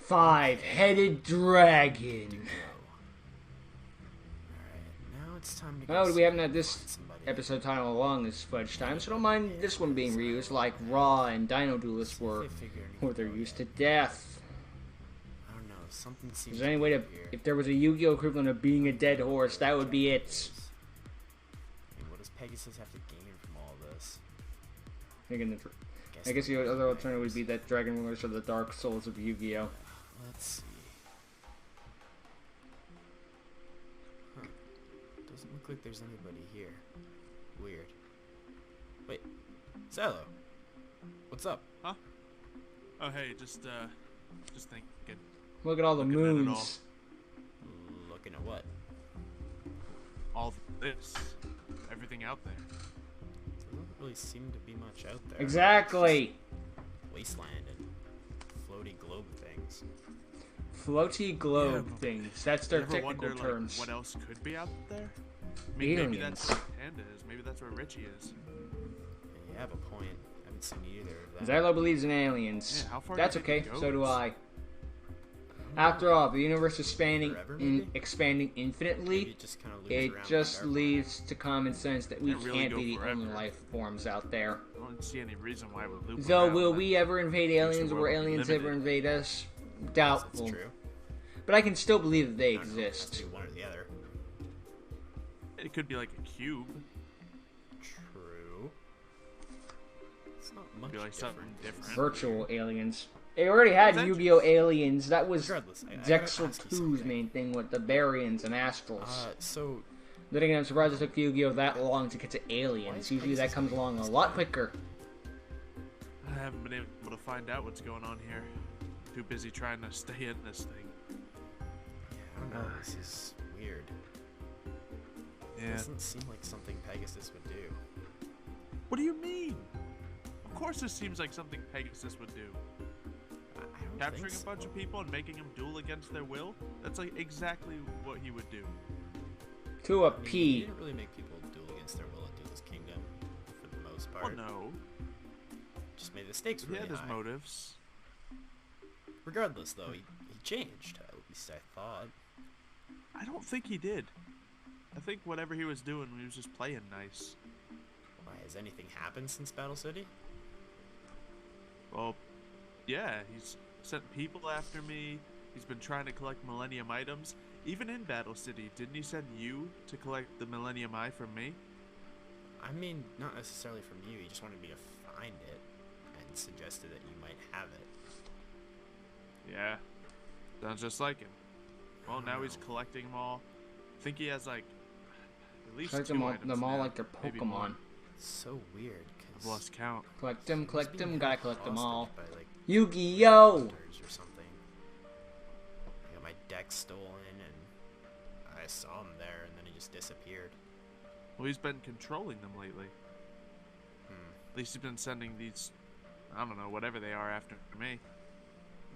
Five-headed dragon. Now it's time to go. Oh, we see haven't if had we this find somebody. episode title along this fudge time, so don't mind this one being reused like Raw and Dino Duelist See if were, they figure anything or they're out used to yet. death. I don't know. Something seems. Is there any way to, here. if there was a Yu-Gi-Oh equivalent of being a dead horse, that would be it. I mean, what does Pegasus have to gain from all this? I guess the other alternative would be that Dragon Rulers are the Dark Souls of Yu-Gi-Oh. Let's see. Huh. Doesn't look like there's anybody here. Weird. Wait, Salo. What's up? Huh? Oh, hey, just thinking. Look at all the Looking at it moons. Looking at what? All this, everything out there. Doesn't really seem to be much out there. Exactly. Wasteland and floaty globe things. Floaty globe Yeah, things. That's You their ever technical wonder, terms. like, what else could be out there? I mean, maybe Aliens. that's where Panda is. Maybe that's where Richie is. Yeah, you have a point. I haven't seen either of them. Zylo believes in aliens. Yeah, how far That's do you think okay. it So do goes? I. After all, the universe is Forever, maybe? expanding Maybe infinitely. it just kind of It just leads to common sense that we Can't really can't go be the only forever. life forms out there. I don't see any reason why it would loop Though, around, will but we ever invade aliens, or will world be aliens limited. ever invade us? That's Doubtful. true. But I can still believe that they I don't know, it has to exist. be one or the other. It could be like a cube. True. It's not much Be like something different. Virtual aliens. They already had Avengers. Yu-Gi-Oh! Aliens. That was Regardless, I gotta Zexal ask you 2's something. main thing with the Baryons and Astrals. So Then again, I'm surprised it took Yu-Gi-Oh! That long to get to Why aliens. is Usually that Pegasus comes making along a this lot game? quicker. I haven't been able to find out what's going on here. Too busy trying to stay in this thing. yeah, I don't know. This is weird. Yeah. Doesn't seem like something Pegasus would do. What do you mean? Of course this seems like something Pegasus would do. I don't Capturing think a bunch so. of people and making them duel against their will? That's like exactly what he would do. To a I mean, he P. didn't really make people duel against their will at Duelist Kingdom, for the most Well, part. no. Just made the stakes He really had his high. motives. Regardless, though, he changed. At least I thought. I don't think he did. I think whatever he was doing, he was just playing nice. Why, has anything happened since Battle City? Well, yeah, he's sent people after me. He's been trying to collect Millennium items. Even in Battle City, didn't he send you to collect the Millennium Eye from me? I mean, not necessarily from you. He just wanted me to find it and suggested that you might have it. Yeah. Sounds just like him. Well, now he's Wow. collecting them all. I think he has like at least Collect two them all, items now, like their maybe more. Pokemon. So weird, I've because lost count. Collect them, gotta collect them all. By, like, Yu-Gi-Oh! hunters or something. I got my deck stolen, and I saw him there, and then he just disappeared. Well, he's been controlling them lately. Hmm. At least he's been sending these, I don't know, whatever they are after me.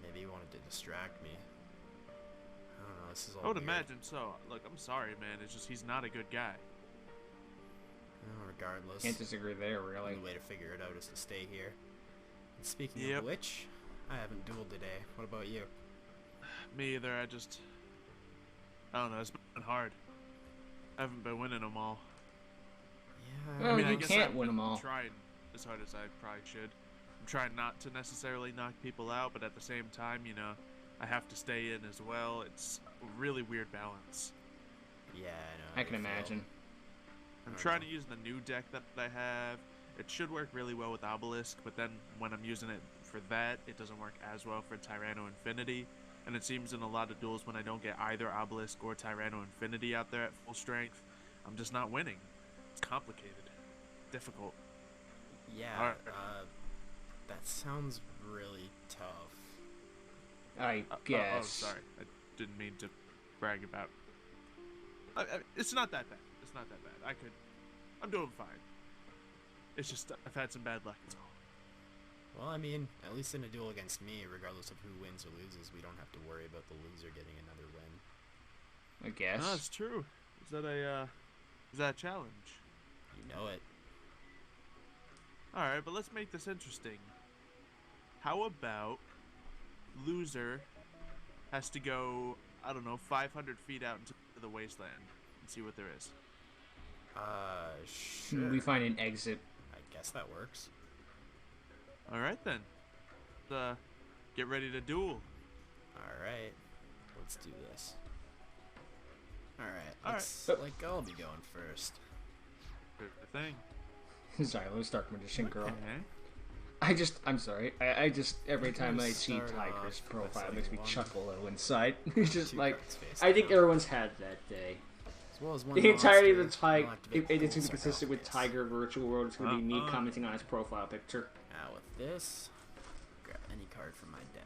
Maybe he wanted to distract me. I don't know. This is all I would weird. imagine so. Look, I'm sorry, man. It's just he's not a good guy. Regardless, Can't disagree there, the really. only way to figure it out is to stay here. And speaking Yep. of which, I haven't dueled today. What about you? Me either. I don't know. It's been hard. I haven't been winning them all. Yeah. Well, I mean, I you guess can't I've win 'em been all. trying as hard as I probably should. I'm trying not to necessarily knock people out, but at the same time, you know, I have to stay in as well. It's a really weird balance. Yeah, I know. I how can you feel. imagine. I'm Okay. trying to use the new deck that I have. It should work really well with Obelisk, but then when I'm using it for that, it doesn't work as well for Tyranno Infinity. And it seems in a lot of duels when I don't get either Obelisk or Tyranno Infinity out there at full strength, I'm just not winning. It's complicated. Difficult. Yeah. Alright. That sounds really tough. I Oh, guess. sorry. I didn't mean to brag about. It's not that bad. It's not that bad. I'm doing fine. It's just I've had some bad luck. That's all. Well, I mean, at least in a duel against me, regardless of who wins or loses, we don't have to worry about the loser getting another win. I guess. No, it's true. Is that a challenge? You know it. Alright, but let's make this interesting. How about loser has to go, I don't know, 500 feet out into the wasteland and see what there is. Sure. We find an exit. I guess that works. All right then. Get ready to duel. Alright. Let's do this. Alright. All Let's, I'll be going first. Good thing. Xylo's Dark Magician Girl. Okay. I'm sorry. I just, every time I see Start Tiger's off profile, by it makes me saying chuckle a little inside. It's just Two like, cards face I think down. everyone's had that day. As well as one The entirety of monster, the Tiger, I'll activate it's going to be Pulsar consistent with Alchemist. Tiger Virtual World. It's going to be me Uh-uh. commenting on his profile picture. Now with this, grab any card from my deck.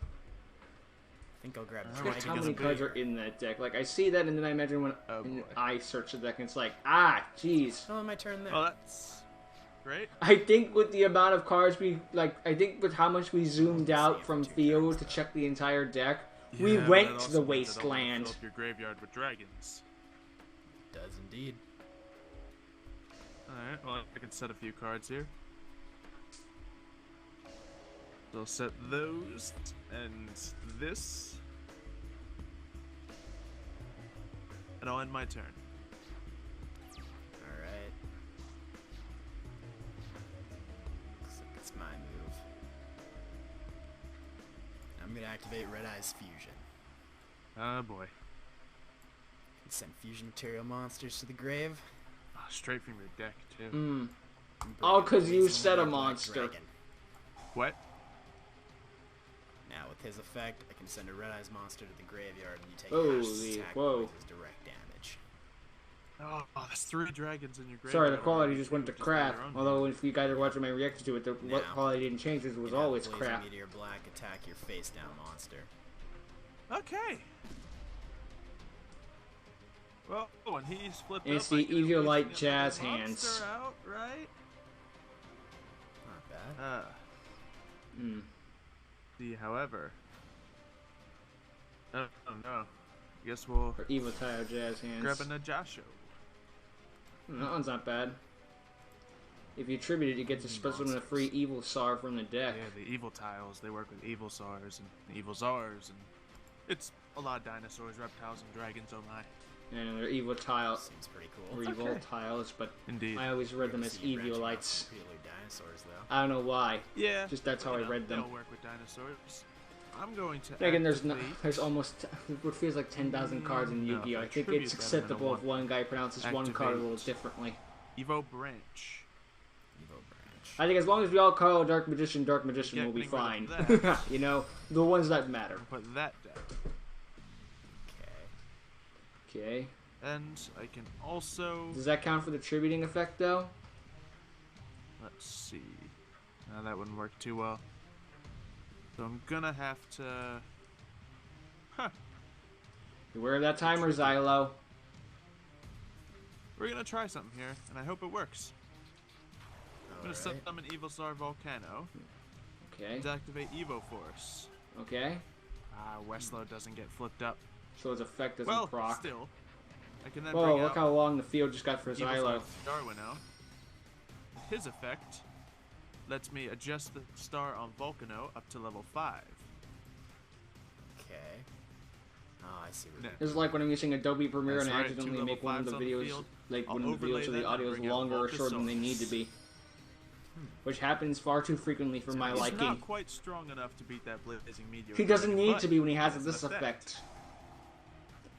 I think I'll grab I Forget Dragon how is many a cards big- are in that deck. Like, I see that, and then I imagine when Oh, boy. I search the deck, and it's like, jeez. Oh, my turn there. Well, that's great. I think with the amount of cards I think with how much we zoomed out Save from two field cards, to though. check the entire deck, we Yeah, but went it to also the means I don't wanna wasteland. Fill up your graveyard with dragons. Does indeed. Alright, well, I can set a few cards here. So I'll set those and this. And I'll end my turn. Alright. Looks like it's my move. I'm gonna activate Red Eye's Fusion. Oh boy. And send fusion material monsters to the grave. Oh, straight from your deck, too. Mm. and bring Oh, in 'cause you Blazing set a Meteor Black monster. Dragon. What? Now with his effect, I can send a Red Eyes monster to the graveyard and you take Holy, half attack whoa. points as direct damage. Oh, that's 3 dragons in your graveyard. Sorry, the quality already. just went to Just crap. later on. Although if you guys are watching my reaction to it, the Now, quality didn't change. It was You have always Blazing crap. Meteor Black attack your face down monster. Okay. Well, when he's flipped And up, it's the I can at Evil least Light get Jazz another hands. monster out, right? Not bad. Mm. See, however. Oh no. I guess we'll Or Evil Tile Jazz Hands. grab a Najasho. That one's not bad. If you tribute it, you get to special and a free Evil Sar from the deck. Yeah, the evil tiles. They work with evil Sars and evil Zars, and it's a lot of dinosaurs, reptiles, and dragons. Oh my! And they're Evil Tile, Seems pretty cool. or Evil okay. Tiles, but Indeed. I always read them as See you branching out Eviolites. from purely dinosaurs, though. I don't know why. Yeah. Just that's how you I know, read them. They don't work with dinosaurs. I'm going to. Again, there's activate- almost what feels like 10,000 cards in No, Yu-Gi-Oh. I I think tribute it's that, I'm gonna acceptable if want one guy pronounces one card a little activate. differently. Evo Branch. Evo Branch. I think as long as we all call it Dark Magician Yeah, will be getting fine. rid of that. You know, the ones that matter. I'll put that down. Okay. Okay. And I can also. Does that count for the tributing effect though? Let's see. No, that wouldn't work too well. So I'm gonna have to. Huh. You aware of that timer, Xylo? We're gonna try something here, and I hope it works. I'm gonna Alright. summon Evil Star Volcano Okay. and activate Evo Force. Okay. Westlow doesn't get flipped up. So his effect doesn't Well, proc. still. I can then Whoa, bring look out how long the field just got for Evil Xylo. Star Darwino. His effect lets me adjust the star on Volcano up to level 5. Okay. Oh, I see what Yeah. This is like when I'm using Adobe Premiere That's and I right, accidentally two make level one of the fives on the videos, field. like I'll one of the overlay videos of that the and audio is bring out longer or shorter than they need to be. Which happens far too frequently for my He's liking. not quite strong enough to beat that Blazing Meteor. He doesn't Dragon, need but to be when he has has this an effect.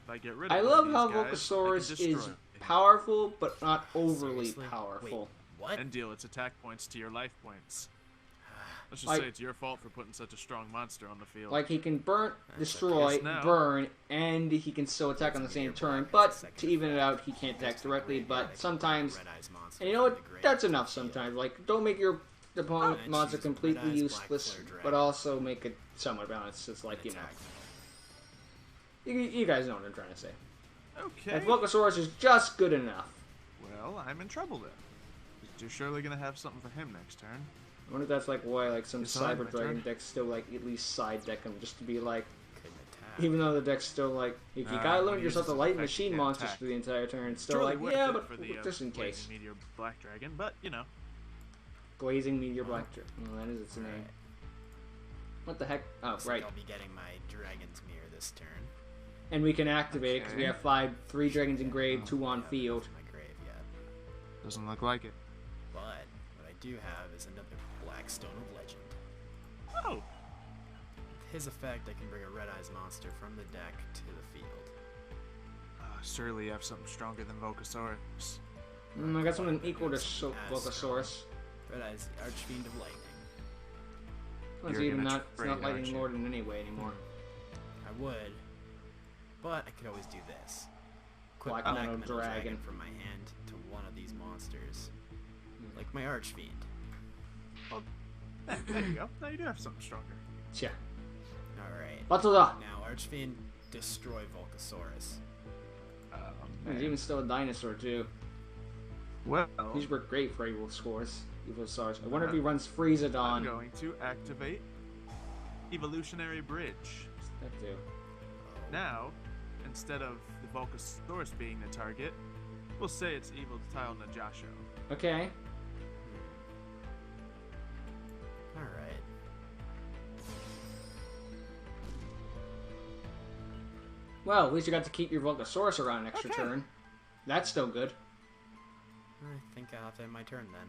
If I get rid of I one love of how these guys, I can Volcasaurus destroy is him powerful, but not overly Seriously? powerful. Wait, what? and deal its attack points to your life points. Let's just Like- say it's your fault for putting such a strong monster on the field. Like he can burn, That's destroy, okay. Now- burn, and he can still attack on the same turn. But to even it out, he can't attack directly. But sometimes, Red Eyes monster and you know from what? the grave That's to enough. the field. Sometimes, like don't make your opponent and monster choose completely Red Eyes, useless, Black Flare but Dragon. also make it somewhat balanced. It's like Attack. you guys know what I'm trying to say. okay. And Volcasaurus is just good enough. Well, I'm in trouble then. You're surely gonna have something for him next turn. I wonder if that's like why like some It's alright, Cyber my Dragon turn. decks still like at least side deck him just to be like, Couldn't attack. even though the deck's still like, if you Nah, gotta when learn he yourself to uses light effect, machine he can't monsters attack. for the entire turn, it's It's still really like, worth yeah, it but for the, just in case. Blazing Meteor Black Dragon, but you know. Blazing Meteor Black Dragon. Oh, that is its name. Alright. What the heck? Oh, Looks right. like I'll be getting my Dragon's Mirror this turn. And we can activate it because we Okay. have 3 dragons in grave, 2 on I haven't field. left my grave yet. Doesn't look like it. But what I do have is another Blackstone of Legend. Oh, With his effect, I can bring a Red Eyes monster from the deck to the field. surely you have something stronger than Volcasaurus. I got something equal to As Volcasaurus. Red Eyes, the Archfiend of Lightning. It's You're even gonna not, it's trade, not Lightning aren't you? Lord in any way anymore. I would, but I could always do this. Equip Black Black Metal Metal Dragon. Dragon from my hand to one of these monsters. Like my Archfiend. There you go. Now you do have something stronger. Tja. Alright. Battle da! Now Archfiend, destroy Volcasaurus. There's even still a dinosaur too. Well, These were great for evil scores. Evil stars. I wonder if he runs I'm Friezadon. going to activate Evolutionary Bridge. That too. Now, instead of the Volcasaurus being the target, we'll say it's Evil Tile Najasho. Okay. Alright. Well, at least you got to keep your Volcasaurus around an extra Okay. turn. That's still good. I think I'll have to end my turn then.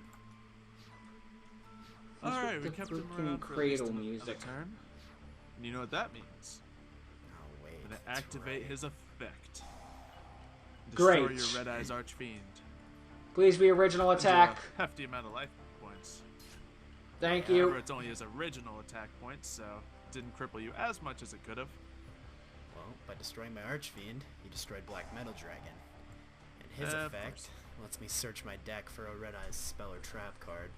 What's Alright, with we the kept him freaking around for at least cradle another music? turn. And you know what that means? Oh wait. I'm gonna that's activate right. his effect. Great. Destroy your Red Eyes Archfiend. Please be original Gives you attack. a hefty amount of life points. Thank However, you. it's only his original attack points, so it didn't cripple you as much as it could have. Well, by destroying my Archfiend, he destroyed Black Metal Dragon. And his Of effect course. lets me search my deck for a Red Eyes spell or trap card.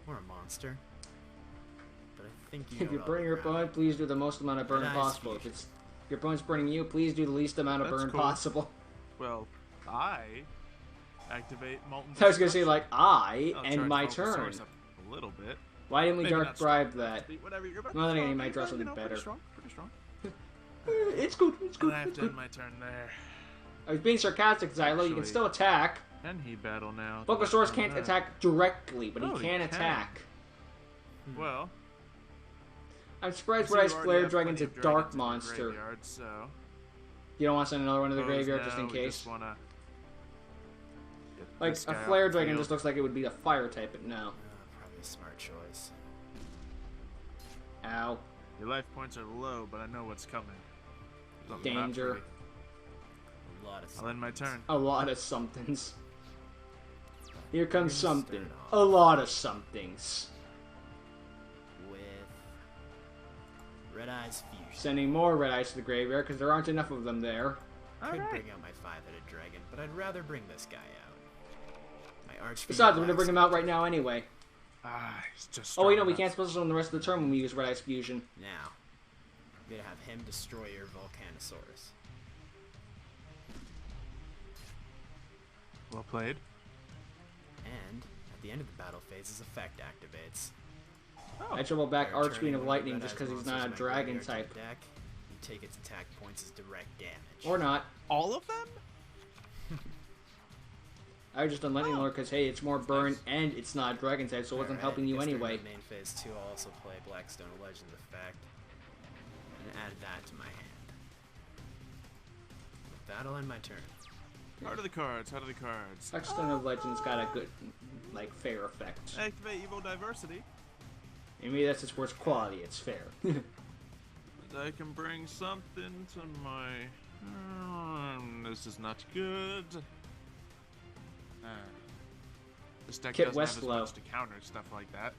Or a monster. But I think you know If you what burn I'll your be grabbing. opponent, please do the most amount of burn Red Eyes possible. If Fusion. it's if your opponent's burning you, please do the least amount of That's burn cool. possible. Well, I activate Molten I was gonna say Destruction. like I I'll end charge my Volcasaurus turn. up a little bit. Why didn't we Maybe dark not bribe strong, that? Whatever, you're about Well, then strong, he might draw but, something Pretty better. strong, pretty strong. It's good. It's And good. I have It's to end good. my turn there. I was being sarcastic, Xylo. You can Actually- still attack. Can he battle now? Volcasaurus Oh, can't that. attack directly, but Oh, he he can can. attack. Well, I'm surprised so Red you Eyes already Flare have Dragon's a plenty of dark dragons in the monster. graveyard, so You don't want to send another one to the suppose graveyard just now in we case? just wanna get Like, this a guy Flare off the Dragon field. just looks like it would be a fire type, but no. Probably a smart choice. Ow. Your life points are low, but I know what's coming. Something not Danger. pretty. A lot of I'll end my turn. A lot of somethings. Here comes We're gonna something. start A off lot of somethings. with Red Eyes Fusion. Sending more Red Eyes to the graveyard because there aren't enough of them there. Could Alright. bring out my five-headed dragon, but I'd rather bring this guy out. My Archfiend. Besides, we're gonna bring him out right Blacksmith. now anyway. Ah, he's just. Oh wait, no, strong we enough. can't special on the rest of the turn when we use Red Eyes Fusion. Now, I'm gonna have him destroy your Volcanosaurus. Well played. And at the end of the battle phase, his effect activates. Oh, I trouble back By Archfiend returning of one Lightning Red just Eyes because he's monsters not a in my dragon graveyard to type. the deck. You take its attack points as direct damage. Or not. all of them? I was just on Lightning Oh. Lord because hey, it's more burn nice. and it's not a dragon type, so it wasn't Alright, helping you guess during anyway. the main phase 2, I'll also play Blackstone of Legends effect. And add that to my hand. With that, I'll end my turn. Heart of the cards, heart of the cards. Blackstone of Legends got a good, like, fair effect. Activate Evo Diversity. I mean, that's its worst quality, it's fair. I can bring something to my. This is not good. This deck Kit doesn't have as Westlow. much to counter stuff like that.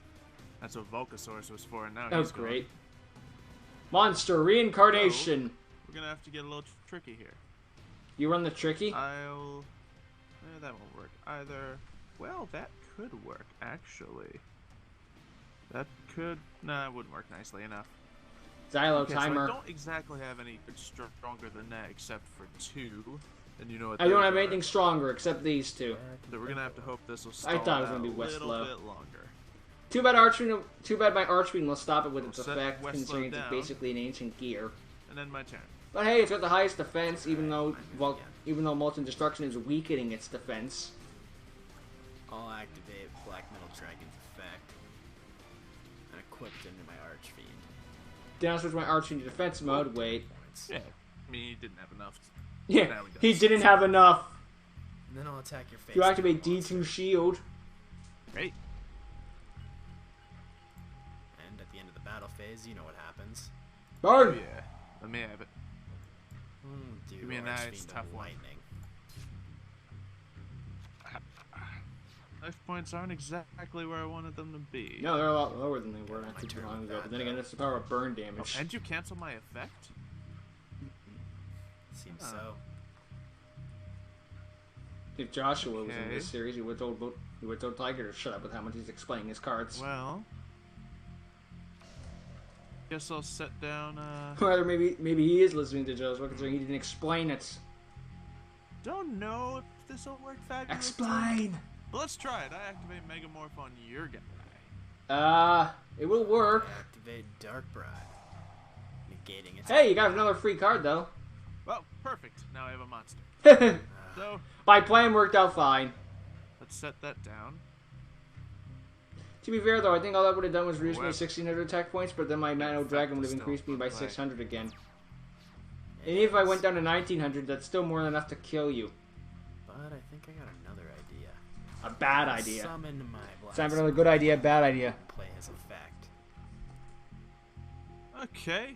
That's what Volcasaurus was for, and now That was he's gone. great. Monster Reincarnation! We're gonna have to get a little tricky here. You run the tricky? I'll. That won't work either. Well, that could work actually. That could. Nah, it wouldn't work nicely enough. Xylo Okay, so I Timer. don't exactly have any stronger than that except for 2. And you know what I don't those have are. anything stronger except these two. So we're gonna have to hope this will I stall thought it was out gonna be a little Westlow. bit longer. Too bad Archfiend. Too bad my Archfiend will stop it with its We'll set effect, Westlow considering it's down. basically an ancient gear. And then my turn. But hey, it's got the highest defense, even though Alright, even though Molten Destruction is weakening its defense. I'll activate Black Metal Dragon's effect. And equip it into my Archfiend. Then I'll switch my Archfiend to defense mode. Wait, once. Yeah, I mean, he didn't have enough. Yeah, Now he does. he didn't have enough. And then I'll attack your face. You activate down monster. D2 shield. Great. And at the end of the battle phase, you know what happens. Oh, Burn! yeah. Let me have it. Do Give me a Archfiend nice, of tough one. lightning. Life points aren't exactly where I wanted them to be. No, they're a lot lower than they were not My too turn long with ago. that, But then again, though. that's the power of burn Oh, damage. and you cancel my effect? Seems Huh. so. If Joshua was in Okay. this series, he would have told Tiger to shut up with how much he's explaining his cards. Well, guess I'll set down. Or maybe he is listening to Joshua, considering he didn't explain it. Don't know if this will work fabulously. Explain! But let's try it. I activate Megamorph on your guy. It will work. Activate Dark Bribe. Negating its. Hey, you got another free card, though. Well, perfect. Now I have a monster. So, My plan worked out fine. let's set that down. To be fair, though, I think all that would have done was reduce my Well, 1,600 attack points, but then my Mano Dragon would have still increased me by play. 600 again. And even if I went down to 1,900, that's still more than enough to kill you. But I think I got another idea. A bad idea. Summon my black. It's not another good idea, bad idea. Play his effect. Okay.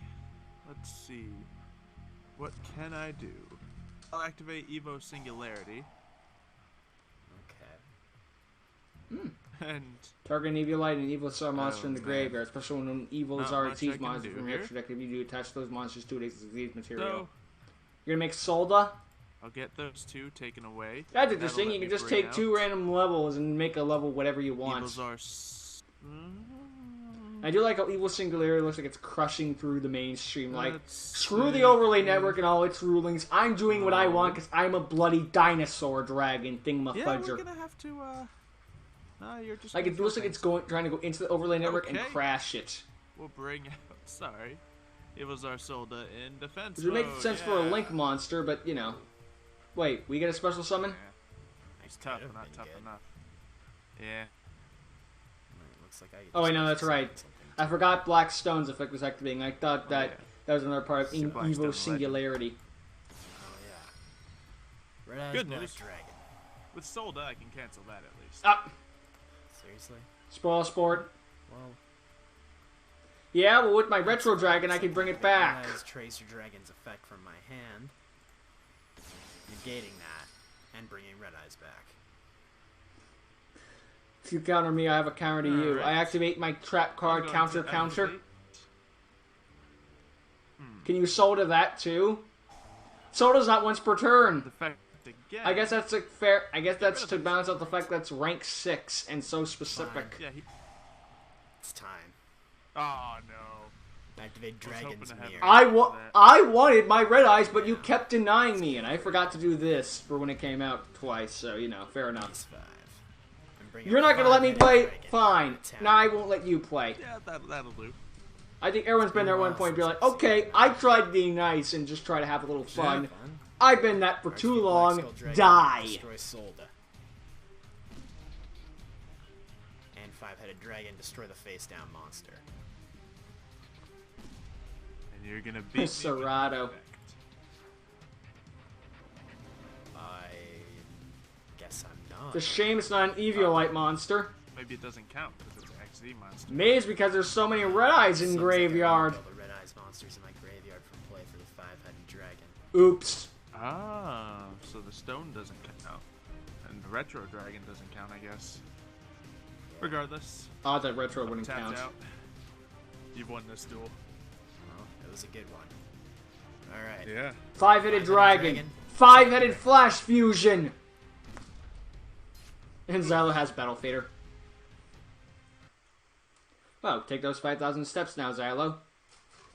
Let's see. What can I do? I'll activate Evo Singularity. Okay. And Target an evil light and an evil star monster in the man. graveyard, especially when an evil Not Zard much I sees can monsters do from your here. extra deck. If you do, attach those monsters to a disease material. so, You're gonna make Solda? I'll get those two taken away. That's That'll interesting. let You can me just bring take out 2 random levels and make a level whatever you want. Evils are. I do like how Evil Singularity looks like it's crushing through the mainstream. Like, Let's screw the see. overlay network and all its rulings. I'm doing what I want because I'm a bloody dinosaur dragon Yeah, we're thingamafudger. gonna have to. You're just. Like, gonna it looks like feel it's trying to go into the overlay network and Okay. crash it. We'll bring out. Sorry, it was our Solda in defense. Which would make mode, sense for a yeah. Link monster, but you know. Wait, we get a special summon? Yeah. It's tough, Might have but not been tough good. enough. Yeah. It looks like I Oh, wait, no, that's summon right. something. I forgot Black Stone's effect was activating. I thought that yeah. that was another part of Yeah, Black Stone Evo Legend. Singularity. Oh yeah. Red Eyes Good Black news. Dragon. With Solda, I can cancel that at least. Ah! Seriously? Spoil Sport. Well. Yeah, well, with my Retro Dragon, I can bring it back. Red Eyes Tracer Dragon's effect from my hand, negating that, and bringing Red Eyes back. If you counter me, I have a counter to you. Alright. I activate my trap card, I'm going counter, to counter. activate- Can you Solda that too? Solda's not once per turn. Defect again. I guess that's a fair. I guess that's to balance out the fact that's rank 6 and so specific. Yeah. It's time. Oh no. Activate I was hoping Dragon's to have Mirror. it. I wanted my red eyes, but you kept denying me, and I forgot to do this for when it came out twice. So you know, fair enough. Phase 5. And bring You're a not gonna let me 5-headed play. dragon Fine. to town. Now I won't let you play. Yeah, that'll do. I think everyone's been there at one point, be like, okay, I tried being nice and just try to have a little fun. Fun. I've been that for too Archfiend long. Black Skull Dragon, Die. Destroy Solda. And 5-headed dragon, destroy the face down monster. And you're gonna beat me with Serato. defect. I guess I'm not. It's a shame it's not an Eviolite monster. Maybe it doesn't count because it's an XZ monster. Maze because there's so many red eyes in Seems like graveyard. I have all the red eyes monsters in my graveyard from play for the 5-headed dragon. Oops. Ah, so the stone doesn't count, and the retro dragon doesn't count, I guess. Regardless, Odds that retro I'm wouldn't tapped count. out. You've won this duel. Well, it was a good one. Alright. Yeah. 5-headed Five-headed dragon. dragon. 5-headed flash fusion. And Xylo has Battle Fader. Well, take those 5,000 steps now, Xylo.